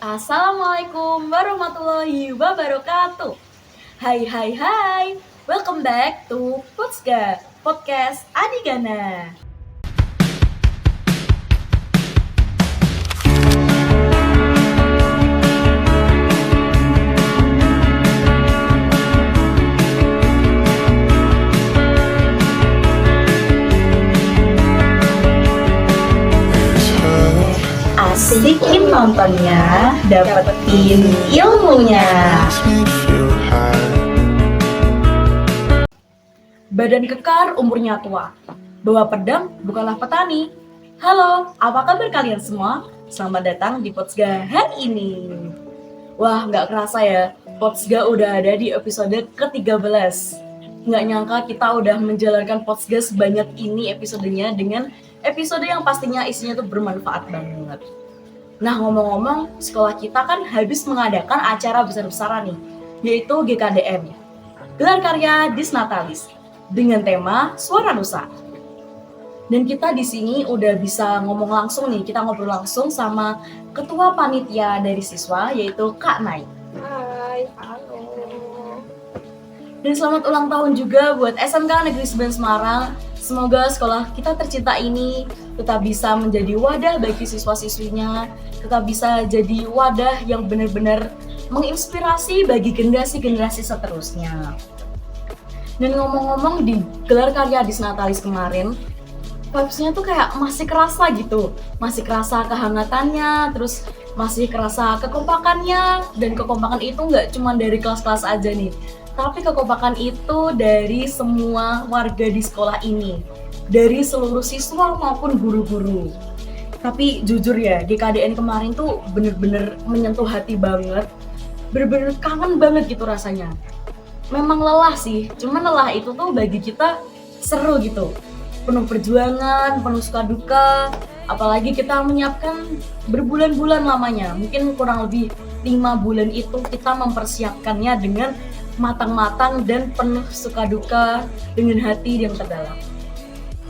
Assalamualaikum warahmatullahi wabarakatuh. Hai hai hai. Welcome back to Putsga, podcast Adigana. Asikin nontonnya, dapetin ilmunya. Badan kekar, umurnya tua. Bawa pedang, bukanlah petani. Halo, apa kabar kalian semua? Selamat datang di Potsga hari ini. Wah, nggak kerasa ya, Potsga udah ada di episode ke-13. Nggak nyangka kita udah menjalankan Potsga sebanyak ini episodenya dengan episode yang pastinya isinya tuh bermanfaat banget. Nah, ngomong-ngomong, sekolah kita kan habis mengadakan acara besar-besaran nih, yaitu GKDN, Gelar Karya Disnatalis, dengan tema Suara Nusa. Dan kita di sini udah bisa ngomong langsung nih, kita ngobrol langsung sama Ketua Panitia dari siswa, yaitu Kak Nai. Hai, halo. Dan selamat ulang tahun juga buat SMK Negeri 9 Semarang. Semoga sekolah kita tercinta ini tetap bisa menjadi wadah bagi siswa-siswinya, tetap bisa jadi wadah yang benar-benar menginspirasi bagi generasi-generasi seterusnya. Dan ngomong-ngomong di Gelar Karya Disnatalis kemarin, vibes-nya tuh kayak masih kerasa gitu, masih kerasa kehangatannya, terus masih kerasa kekompakannya, dan kekompakan itu nggak cuma dari kelas-kelas aja nih, tapi kekompakan itu dari semua warga di sekolah ini, dari seluruh siswa maupun guru-guru. Tapi jujur ya, GKDN kemarin tuh bener-bener menyentuh hati banget, bener-bener kangen banget gitu rasanya. Memang lelah sih, cuman lelah itu tuh bagi kita seru gitu, penuh perjuangan, penuh suka duka, apalagi kita menyiapkan berbulan-bulan lamanya, mungkin kurang lebih 5 bulan itu kita mempersiapkannya dengan matang-matang dan penuh suka duka dengan hati yang terdalam.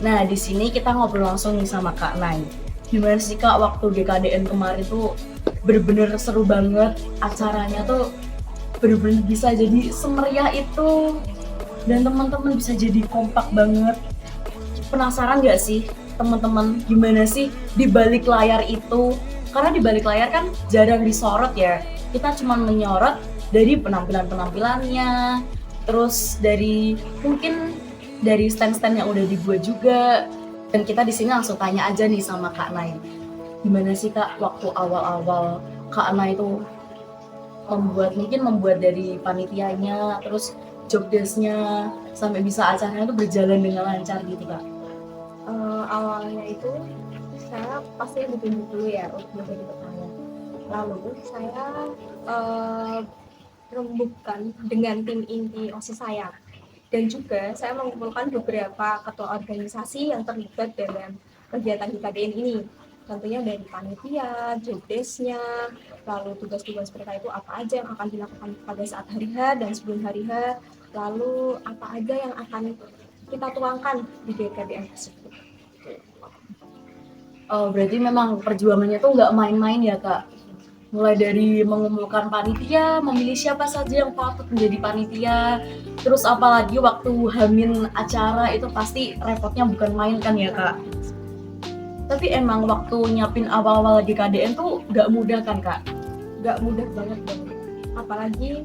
Nah, di sini kita ngobrol langsung nih sama Kak Nai. Gimana sih Kak waktu GKDN kemarin tuh bener-bener seru banget, acaranya tuh bener-bener bisa jadi semeriah itu dan teman-teman bisa jadi kompak banget. Penasaran gak sih teman-teman gimana sih di balik layar itu? Karena di balik layar kan jarang disorot ya. Kita cuma menyorot dari penampilan-penampilannya, terus dari mungkin dari stand-stand yang udah dibuat juga. Dan kita di sini langsung tanya aja nih sama Kak Nai. Gimana sih Kak waktu awal-awal Kak Nai itu membuat dari panitianya, terus job desk-nya sampai bisa acaranya tuh berjalan dengan lancar gitu Kak? Awalnya itu saya pasti ditunjuk dulu ya untuk menjadi petanya. Lalu saya rembukan dengan tim inti OSIS saya. Dan juga saya mengumpulkan beberapa ketua organisasi yang terlibat dalam kegiatan GKDN ini. Tentunya dari panitia, job desk-nya, lalu tugas-tugas mereka itu apa aja yang akan dilakukan pada saat hari H dan sebelum hari H, lalu apa aja yang akan kita tuangkan di GKDN tersebut. Oh, berarti memang perjuangannya tuh nggak main-main ya Kak? Mulai dari mengumpulkan panitia, memilih siapa saja yang patut menjadi panitia, terus apalagi waktu hamin acara itu pasti repotnya bukan main kan ya Kak? Tapi emang waktu nyiapin awal-awal GKDN tuh nggak mudah kan Kak? Nggak mudah banget dong. Apalagi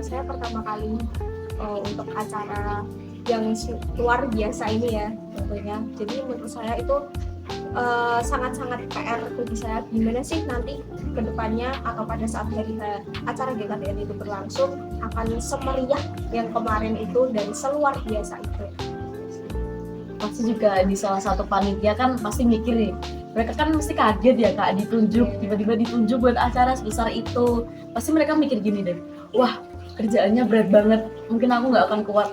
saya pertama kali untuk acara yang luar biasa ini ya tentunya. Jadi menurut saya itu sangat-sangat PR bagi saya, gimana sih nanti kedepannya atau pada saat hari acara GKDN itu berlangsung akan semeriah yang kemarin itu dan seluar biasa itu. Pasti juga di salah satu panitia kan pasti mikir nih, mereka kan mesti kaget ya Kak tiba-tiba ditunjuk buat acara sebesar itu. Pasti mereka mikir gini deh, wah kerjaannya berat banget, mungkin aku nggak akan kuat.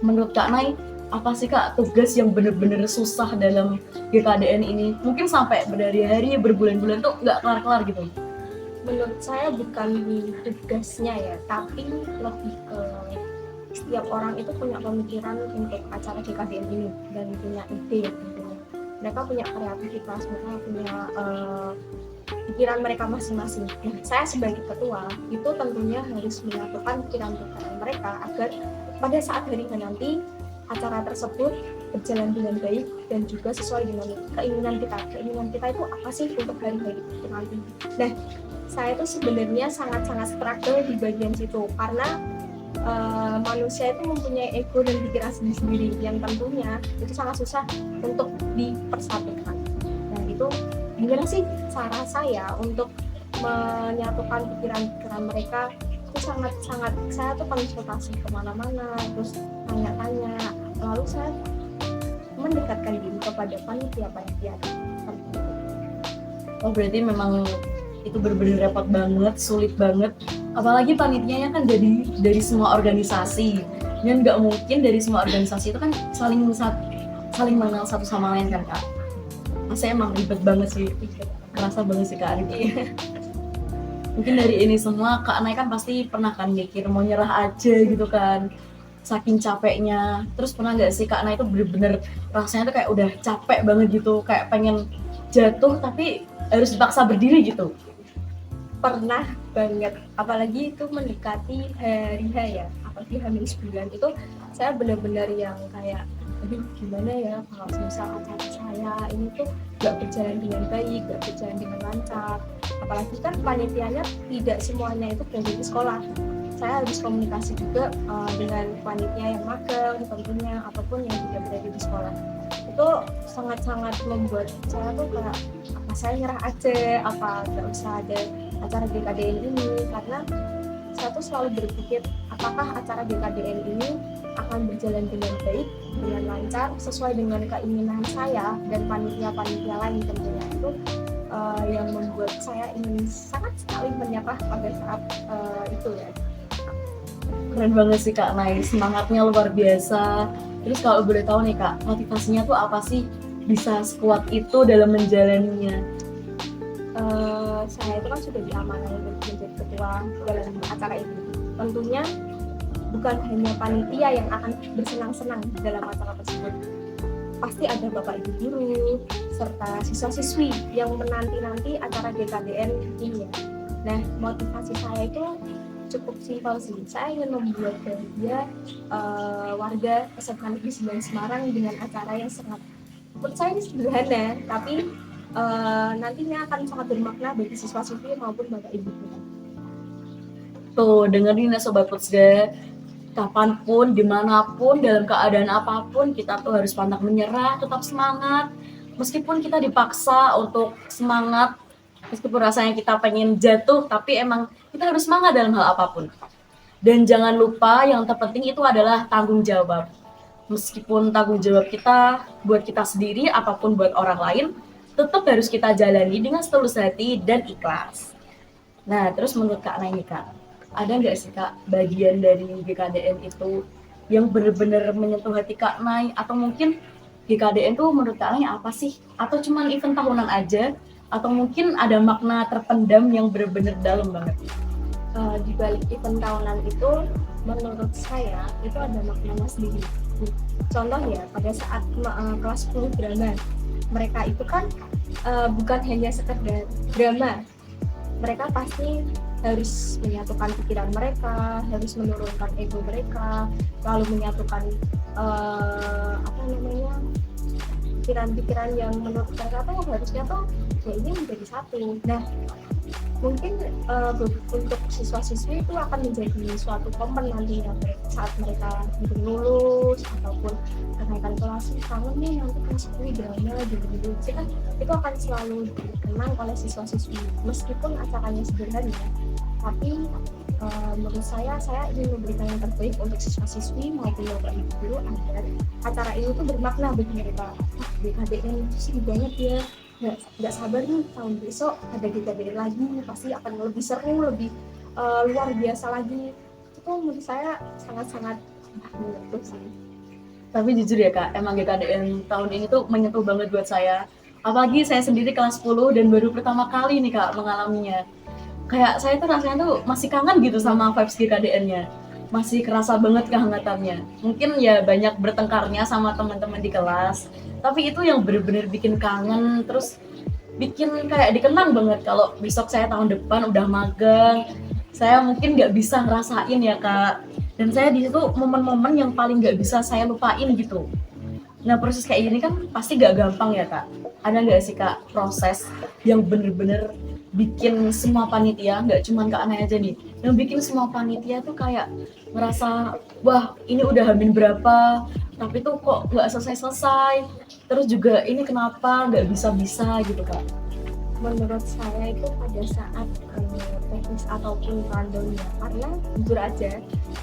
Menurut Kak Nai, apa sih Kak tugas yang bener-bener susah dalam GKDN ini? Mungkin sampai berhari-hari, berbulan-bulan tuh nggak kelar-kelar gitu. Menurut saya bukan di tugasnya ya, tapi lebih ke setiap orang itu punya pemikiran untuk acara GKDN ini dan punya ide tentunya. mereka punya kreativitas, mereka punya pikiran mereka masing-masing. Nah, saya sebagai ketua itu tentunya harus menyatukan pikiran-pikiran mereka agar pada saat hari nanti acara tersebut berjalan dengan baik dan juga sesuai dengan keinginan kita. Keinginan kita itu apa sih untuk hari-hari itu nanti? Nah, saya itu sebenarnya sangat-sangat struggle di bagian situ karena manusia itu mempunyai ego dan pikiran sendiri-sendiri yang tentunya itu sangat susah untuk dipersatukan. Nah, itu gimana sih cara saya untuk menyatukan pikiran-pikiran mereka? Itu sangat-sangat, saya tuh konsultasi kemana-mana, terus tanya-tanya, lalu saya mendekatkan diri kepada panitia-panitia. Oh, berarti memang itu benar-benar repot banget, sulit banget. Apalagi panitianya kan dari semua organisasi, dan nggak mungkin dari semua organisasi itu kan saling mengenal satu sama lain kan Kak. Saya emang ribet banget sih, kerasa banget sih Kak Arif. Mungkin dari ini semua Kak Nay kan pasti pernah kan mikir mau nyerah aja gitu kan, saking capeknya. Terus pernah nggak sih Kak Nay itu bener-bener rasanya tuh kayak udah capek banget gitu, kayak pengen jatuh tapi harus dipaksa berdiri gitu? Pernah banget, apalagi itu mendekati hari H ya, apalagi hamil sebulan itu saya benar-benar yang kayak aduh gimana ya kalau misal acara saya ini tuh gak berjalan dengan baik, gak berjalan dengan lancar, apalagi kan panitianya tidak semuanya itu berada di sekolah. Saya harus komunikasi juga dengan panitia yang magang tentunya ataupun yang tidak berada di sekolah. Itu sangat-sangat membuat saya tuh kayak apa saya nyerah aja, apa gak usah ada acara GKDN ini, karena saya tuh selalu berpikir apakah acara GKDN ini akan berjalan dengan baik, dengan lancar, sesuai dengan keinginan saya dan panitia-panitia lain tentunya. Itu yang membuat saya ingin sangat sekali menyerah pada saat itu ya. Keren banget sih Kak Nay, semangatnya luar biasa. Terus kalau boleh tahu nih Kak, motivasinya tuh apa sih bisa sekuat itu dalam menjalaninya? Saya itu kan sudah diamanai untuk menjadi ketua dalam acara ini. Tentunya bukan hanya panitia yang akan bersenang-senang dalam acara tersebut. Pasti ada Bapak Ibu guru serta siswa-siswi yang menanti-nanti acara GKDN ini ya. Nah, motivasi saya itu cukup simpel sih. Saya ingin membuat bahagia warga SMK Negeri 9 Semarang dengan acara yang sangat, menurut saya ini sederhana, tapi nantinya akan sangat bermakna bagi siswa-siswi maupun Bapak Ibu. Tuh, dengerin ya Sobat Putsga, kapanpun, dimanapun, dalam keadaan apapun, kita tuh harus pantang menyerah, tetap semangat. Meskipun kita dipaksa untuk semangat, meskipun rasanya kita pengen jatuh, tapi emang kita harus semangat dalam hal apapun. Dan jangan lupa yang terpenting itu adalah tanggung jawab. Meskipun tanggung jawab kita buat kita sendiri, apapun buat orang lain, tetap harus kita jalani dengan setulus hati dan ikhlas. Nah, terus menurut Kak Nay nih Kak, ada nggak sih Kak bagian dari GKDN itu yang benar-benar menyentuh hati Kak Nay? Atau mungkin GKDN tuh menurut Kak Nay apa sih? Atau cuman event tahunan aja? Atau mungkin ada makna terpendam yang benar-benar dalam banget? Di balik event tahunan itu, menurut saya itu ada maknanya sendiri. Contoh ya, pada saat kelas 10 drama, mereka itu kan bukan hanya sekedar drama, mereka pasti harus menyatukan pikiran mereka, harus menurunkan ego mereka, lalu menyatukan pikiran-pikiran yang menurut mereka tuh harusnya tuh ya ini menjadi satu. Nah, mungkin untuk siswa-siswi itu akan menjadi suatu momen nanti saat mereka lulus ataupun kenaikan kelas, kangen nih nanti kelas 10 drama gitu-gitu. Jadi kan itu akan selalu dikenang oleh siswa-siswi meskipun acaranya sederhana, tapi menurut saya ingin memberikan yang terbaik untuk siswa-siswi maupun bapak ibu guru agar acara ini tuh bermakna bagi mereka. GKDN sih banget ya, nggak sabar nih tahun besok ada GKDN lagi, pasti akan lebih seru, lebih luar biasa lagi. Itu menurut saya sangat-sangat menyentuh sih. Tapi jujur ya Kak, emang GKDN tahun ini tuh menyentuh banget buat saya. Apalagi saya sendiri kelas 10 dan baru pertama kali nih Kak mengalaminya. Kayak saya tuh rasanya tuh masih kangen gitu sama vibes GKDN-nya. masih kerasa banget kehangatannya. Mungkin ya banyak bertengkarnya sama teman-teman di kelas, tapi itu yang bener-bener bikin kangen, terus bikin kayak dikenang banget kalau besok saya tahun depan udah magang. Saya mungkin nggak bisa ngerasain ya Kak, dan saya di situ momen-momen yang paling nggak bisa saya lupain gitu. Nah proses kayak gini kan pasti gak gampang ya Kak. Ada nggak sih Kak proses yang bener-bener bikin semua panitia, nggak cuma Kak Anay aja nih, yang bikin semua panitia tuh kayak ngerasa, wah ini udah hamin berapa, tapi tuh kok nggak selesai-selesai, terus juga ini kenapa nggak bisa-bisa gitu Kak. Menurut saya itu pada saat teknis ataupun rundownnya, karena jujur aja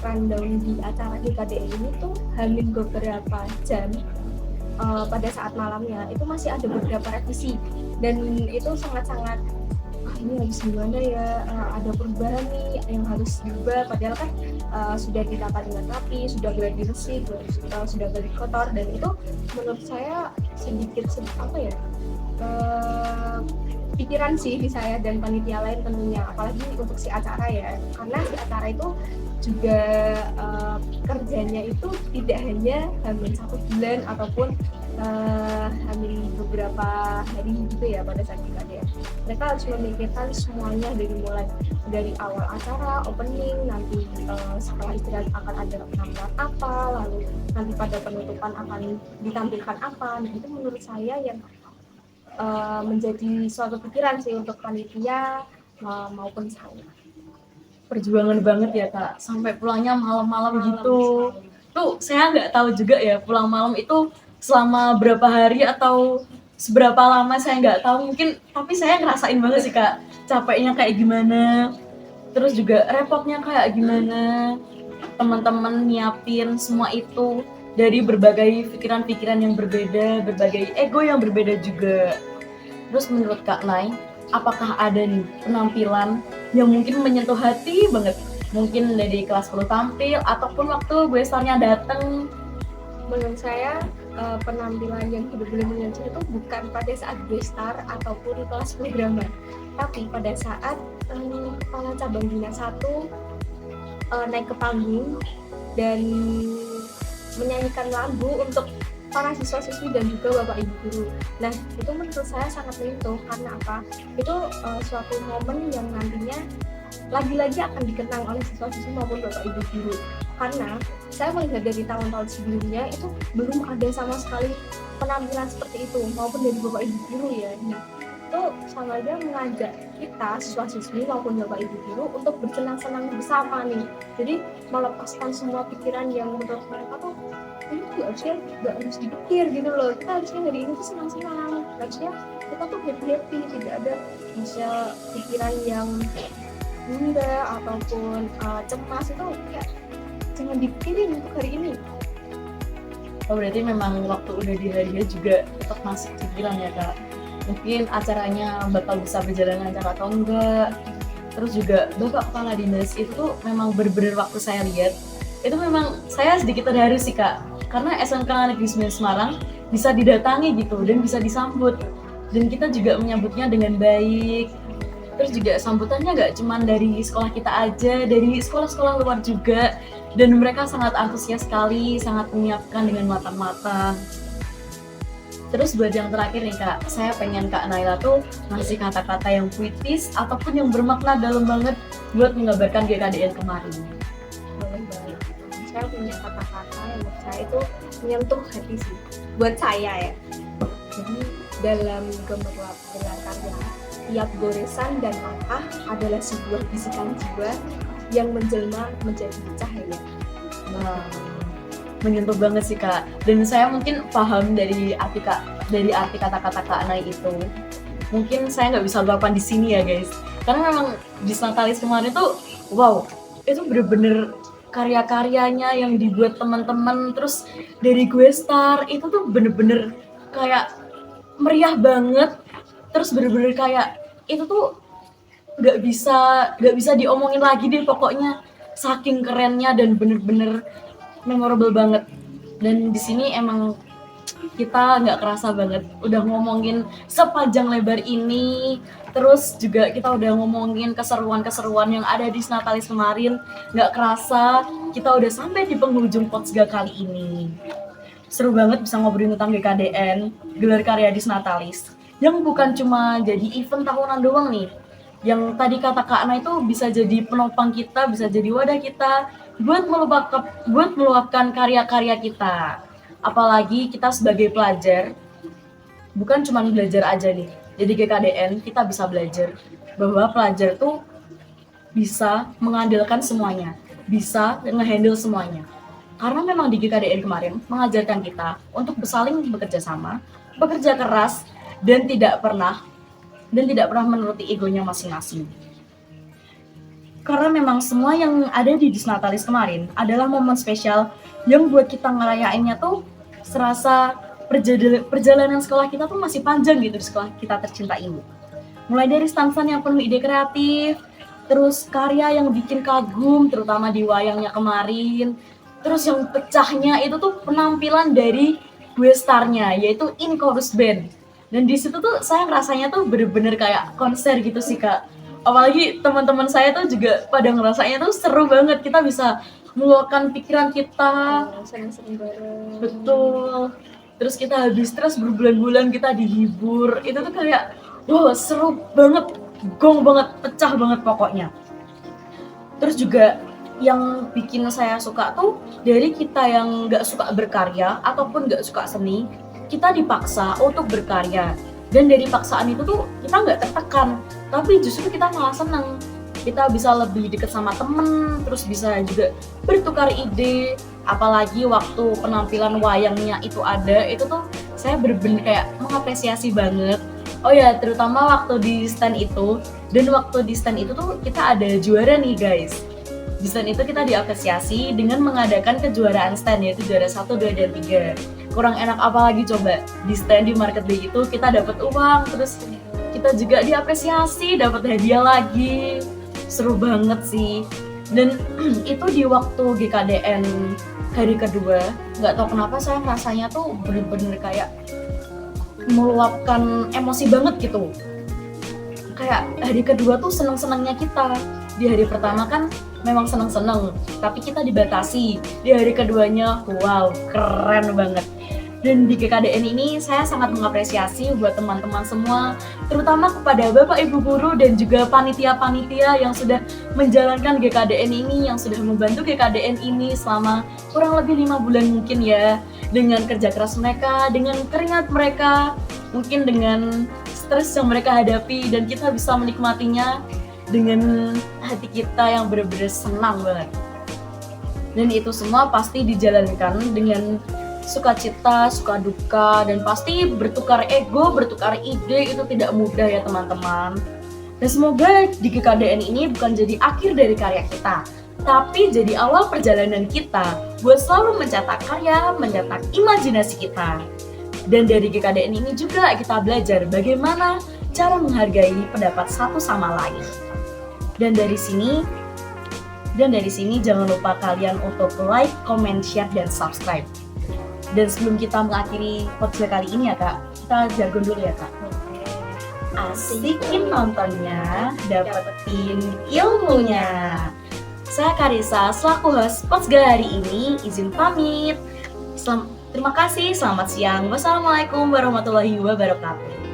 rundown di acara GKDE ini tuh hamin beberapa jam. Pada saat malamnya itu masih ada beberapa revisi dan itu sangat-sangat ini harus gimana ya, ada perubahan nih yang harus diubah, padahal kan sudah ditata dengan rapi, sudah gladi bersih, sudah gladi kotor, dan itu menurut saya sedikit apa ya, pikiran sih di saya dan panitia lain tentunya, apalagi untuk si acara ya, karena si acara itu juga kerjanya itu tidak hanya hamil 1 bulan ataupun hamil beberapa hari gitu ya pada saat kita ya. Mereka harus memikirkan semuanya dari awal acara, opening, nanti setelah istirahat akan ada penampilan apa, lalu nanti pada penutupan akan ditampilkan apa. Nah, itu menurut saya yang menjadi suatu pikiran sih untuk panitia maupun saya. Perjuangan banget ya Kak, sampai pulangnya malam-malam gitu. Tuh saya nggak tahu juga ya pulang malam itu selama berapa hari atau seberapa lama saya nggak tahu mungkin, tapi saya ngerasain banget sih Kak capeknya kayak gimana, terus juga repotnya kayak gimana, teman-teman nyiapin semua itu dari berbagai pikiran-pikiran yang berbeda, berbagai ego yang berbeda juga. Terus menurut Kak Nay, apakah ada nih penampilan yang mungkin menyentuh hati banget? Mungkin dari kelas 10 tampil ataupun waktu gue starnya dateng. Menurut saya penampilan yang benar-benar menyentuh itu bukan pada saat gue star ataupun kelas programmer, tapi pada saat kepala cabang dinas 1 naik ke panggung dan menyanyikan lagu untuk para siswa-siswi dan juga bapak ibu guru. Nah, itu menurut saya sangat menyentuh karena apa? Itu suatu momen yang nantinya lagi-lagi akan dikenang oleh siswa-siswi maupun bapak ibu guru. Karena saya melihat dari tahun-tahun sebelumnya itu belum ada sama sekali penampilan seperti itu maupun dari bapak ibu guru ya. Nah, itu sama aja mengajak kita siswa-siswi maupun bapak ibu guru untuk bersenang-senang bersama nih. Jadi melepaskan semua pikiran yang menurut mereka tuh ini harusnya nggak harus dipikir gitu loh, kita harusnya hari ini tuh senang-senang, harusnya kita tuh happy, tidak ada misal pikiran yang bunda ataupun cemas, itu kayak jangan dipikirin untuk hari ini. Oh berarti memang waktu udah di hari juga tetap masih pikiran ya Kak, mungkin acaranya bakal bisa berjalan lancar atau enggak. Terus juga Bapak Kepala Dinas itu tuh memang bener-bener waktu saya lihat itu memang saya sedikit terharu sih Kak, karena SMK Negeri 9 Semarang bisa didatangi gitu dan bisa disambut, dan kita juga menyambutnya dengan baik. Terus juga sambutannya nggak cuma dari sekolah kita aja, dari sekolah-sekolah luar juga, dan mereka sangat antusias sekali, sangat menyiapkan dengan matang-matang. Terus buat yang terakhir nih Kak, saya pengen Kak Naila tuh ngasih kata-kata yang puitis ataupun yang bermakna dalam banget buat menggambarkan GKDN kemarin. Boleh banget. Saya punya kata-kata yang menurut saya itu menyentuh hati sih buat saya ya. Jadi dalam gemerlap dengan karya, tiap goresan dan langkah adalah sebuah bisikan jiwa yang menjelma menjadi cahaya. Wow, menyentuh banget sih Kak. Dan saya mungkin paham dari arti kata-kata Kak Nay itu. Mungkin saya nggak bisa luapkan di sini ya guys, karena memang di Natalis kemarin tuh wow, itu bener-bener karya-karyanya yang dibuat teman-teman, terus dari gue star itu tuh bener-bener kayak meriah banget, terus bener-bener kayak itu tuh nggak bisa diomongin lagi deh pokoknya, saking kerennya dan bener-bener memorable banget. Dan di sini emang kita nggak kerasa banget udah ngomongin sepanjang lebar ini. Terus juga kita udah ngomongin keseruan-keseruan yang ada di Snatalis kemarin. Nggak kerasa kita udah sampai di penghujung Potsga kali ini. Seru banget bisa ngobrolin tentang GKDN, gelar karya di Snatalis, yang bukan cuma jadi event tahunan doang nih. Yang tadi kata Kak Ana itu bisa jadi penopang kita, bisa jadi wadah kita buat meluapkan karya-karya kita. Apalagi kita sebagai pelajar, bukan cuma belajar aja nih. Jadi GKDN kita bisa belajar bahwa pelajar tuh bisa mengandalkan semuanya, bisa ngehandle semuanya. Karena memang di GKDN kemarin mengajarkan kita untuk saling bekerja sama, bekerja keras, dan tidak pernah menuruti egonya masing-masing. Karena memang semua yang ada di Disnatalis kemarin adalah momen spesial yang buat kita ngerayainnya tuh serasa perjalanan sekolah kita tuh masih panjang gitu di sekolah kita tercinta ini. Mulai dari stansan yang penuh ide kreatif, terus karya yang bikin kagum terutama di wayangnya kemarin. Terus yang pecahnya itu tuh penampilan dari Westarnya, yaitu In Chorus Band. Dan di situ tuh saya ngerasanya tuh bener-bener kayak konser gitu sih Kak. Apalagi teman-teman saya tuh juga pada ngerasanya tuh seru banget. Kita bisa meluapkan pikiran kita. Sering-sering bareng. Betul. Terus kita habis stres berbulan-bulan kita dihibur. Itu tuh kayak wow seru banget, gong banget, pecah banget pokoknya. Terus juga yang bikin saya suka tuh dari kita yang nggak suka berkarya ataupun nggak suka seni, kita dipaksa untuk berkarya. Dan dari paksaan itu tuh kita nggak tertekan, tapi justru kita malah seneng. Kita bisa lebih dekat sama temen, terus bisa juga bertukar ide. Apalagi waktu penampilan wayangnya itu ada, itu tuh saya bener-bener kayak mengapresiasi banget. Oh ya, terutama waktu di stand itu, dan waktu di stand itu tuh kita ada juara nih guys. Di stand itu kita diapresiasi dengan mengadakan kejuaraan stand, yaitu juara 1, 2, dan 3. Kurang enak apa lagi coba, di stand di Market Day itu kita dapat uang, terus kita juga diapresiasi, dapat hadiah lagi. Seru banget sih. Dan itu di waktu GKDN hari kedua, nggak tahu kenapa saya rasanya tuh bener-bener kayak meluapkan emosi banget gitu. Kayak hari kedua tuh seneng-senengnya kita. Di hari pertama kan memang seneng-seneng, tapi kita dibatasi. Di hari keduanya, wow, keren banget. Dan di GKDN ini saya sangat mengapresiasi buat teman-teman semua, terutama kepada Bapak Ibu Guru dan juga panitia-panitia yang sudah menjalankan GKDN ini, yang sudah membantu GKDN ini selama kurang lebih 5 bulan mungkin ya. Dengan kerja keras mereka, dengan keringat mereka, mungkin dengan stres yang mereka hadapi, dan kita bisa menikmatinya dengan hati kita yang benar-benar senang banget. Dan itu semua pasti dijalankan dengan sukacita, suka duka, dan pasti bertukar ego, bertukar ide itu tidak mudah ya teman-teman. Dan semoga di GKDN ini bukan jadi akhir dari karya kita, tapi jadi awal perjalanan kita buat selalu mencetak karya, mencetak imajinasi kita. Dan dari GKDN ini juga kita belajar bagaimana cara menghargai pendapat satu sama lain. Dan dari sini jangan lupa kalian untuk like, comment, share, dan subscribe. Dan sebelum kita mengakhiri podcast kali ini ya Kak, kita jargon dulu ya Kak. Asikin nontonnya, dapetin ilmunya. Saya Karissa, selaku host podcast hari ini, izin pamit. Terima kasih, selamat siang. Wassalamualaikum warahmatullahi wabarakatuh.